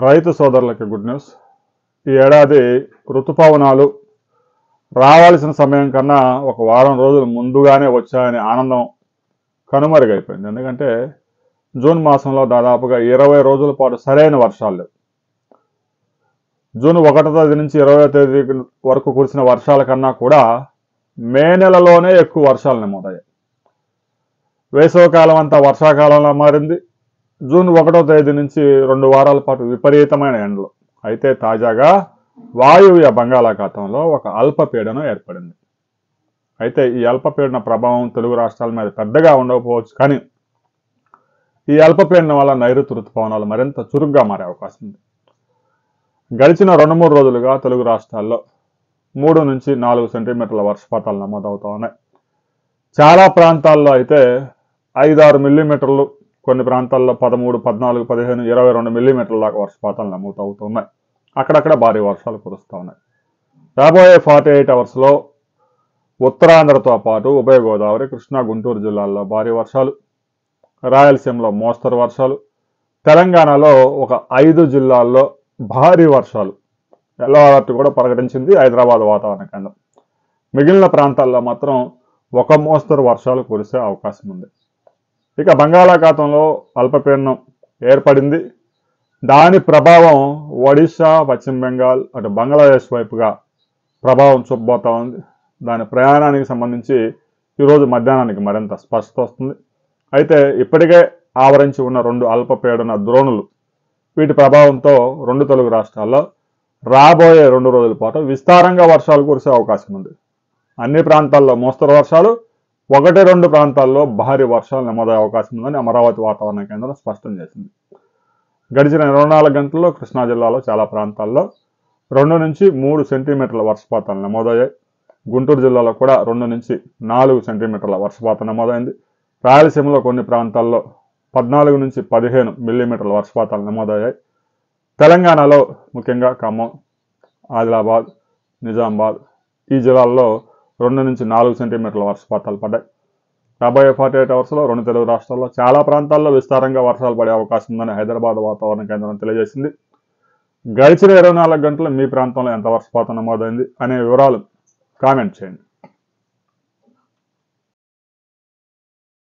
రైతు సోదరులకి good news. ఈ ఏడాది ఋతుపవనాలు రావాల్సిన సమయం కన్నా ఒక వారం రోజులు ముందుగానే వచ్చాయని ఆనందం కనుమరుగైపోయింది. ఎందుకంటే జూన్ మాసంలో దాదాపుగా 20 రోజుల పాటు సరైన వర్షాలు లేవు. జూన్ 1వ తేదీ నుంచి 20వ తేదీ వరకు కురిసిన వర్షాల కన్నా కూడా మే నెలలోనే ఎక్కువ వర్షాలు నమోదయ్యాయి. వేసవికాలం అంతా వర్షాకాలంలో మారింది. జూన్ 1వ తేదీ నుంచి 2 వారాల పాటు విపరీతమైన ఎండలు. అయితే తాజాగా వాయువ్య బంగాళాఖాతంలో ఒక అల్పపీడనం ఏర్పడింది. అయితే ఈ అల్పపీడన ప్రభావం తెలుగు రాష్ట్రాల మీద పెద్దగా ఉండకపోవచ్చు, కానీ ఈ అల్పపీడనం వల్ల నైరుతి ఋతుపవనాలు మరింత చురుగ్గా మారే అవకాశం ఉంది. గడిచిన 2-3 రోజులుగా తెలుగు రాష్ట్రాల్లో 3 నుంచి 4 సెంటీమీటర్ల వర్షపాతాలు నమోదవుతూ ఉన్నాయి. చాలా ప్రాంతాల్లో అయితే 5-6 మిల్లీమీటర్లు, కొన్ని ప్రాంతాల్లో 13, 14, 15, 22 మిల్లీమీటర్ల దాకా వర్షపాతాలు నమోదవుతున్నాయి. అక్కడక్కడ భారీ వర్షాలు కురుస్తూ ఉన్నాయి. రాబోయే 48 అవర్స్లో ఉత్తరాంధ్రతో పాటు ఉభయ గోదావరి, కృష్ణా, గుంటూరు జిల్లాల్లో భారీ వర్షాలు, రాయలసీమలో మోస్తరు వర్షాలు, తెలంగాణలో ఒక 5 జిల్లాల్లో భారీ వర్షాలు ఎల్లో అలర్ట్ కూడా ప్రకటించింది హైదరాబాద్ వాతావరణ కేంద్రం. మిగిలిన ప్రాంతాల్లో మాత్రం ఒక మోస్తరు వర్షాలు కురిసే అవకాశం ఉంది. ఇక బంగాళాఖాతంలో అల్పపీడనం ఏర్పడింది. దాని ప్రభావం ఒడిశా, పశ్చిమ బెంగాల్, అటు బంగ్లాదేశ్ వైపుగా ప్రభావం చూపబోతా ఉంది. దాని ప్రయాణానికి సంబంధించి ఈరోజు మధ్యాహ్నానికి మరింత స్పష్టత వస్తుంది. అయితే ఇప్పటికే ఆవరించి ఉన్న 2 అల్పపీడన ద్రోణులు, వీటి ప్రభావంతో 2 తెలుగు రాష్ట్రాల్లో రాబోయే 2 రోజుల పాటు విస్తారంగా వర్షాలు కురిసే అవకాశం ఉంది. అన్ని ప్రాంతాల్లో మోస్తరు వర్షాలు, 1-2 ప్రాంతాల్లో భారీ వర్షాలు నమోదయ్యే అవకాశం ఉందని అమరావతి వాతావరణ కేంద్రం స్పష్టం చేసింది. గడిచిన 24 గంటల్లో కృష్ణా జిల్లాలో చాలా ప్రాంతాల్లో 2 నుంచి 3 సెంటీమీటర్ల వర్షపాతాలు నమోదయ్యాయి. గుంటూరు జిల్లాలో కూడా 2 నుంచి 4 సెంటీమీటర్ల వర్షపాతం నమోదైంది. రాయలసీమలో కొన్ని ప్రాంతాల్లో 14 నుంచి 15 మిల్లీమీటర్ల వర్షపాతాలు నమోదయ్యాయి. తెలంగాణలో ముఖ్యంగా ఖమ్మం, ఆదిలాబాద్, నిజామాబాద్ ఈ జిల్లాల్లో 2 నుంచి 4 సెంటీమీటర్ల వర్షపాతాలు పడ్డాయి. రాబోయే 48 అవర్స్లో 2 తెలుగు రాష్ట్రాల్లో చాలా ప్రాంతాల్లో విస్తారంగా వర్షాలు పడే అవకాశం ఉందని హైదరాబాద్ వాతావరణ కేంద్రం తెలియజేసింది. గడిచిన 24 గంటలు మీ ప్రాంతంలో ఎంత వర్షపాతం నమోదైంది అనే వివరాలు కామెంట్ చేయండి.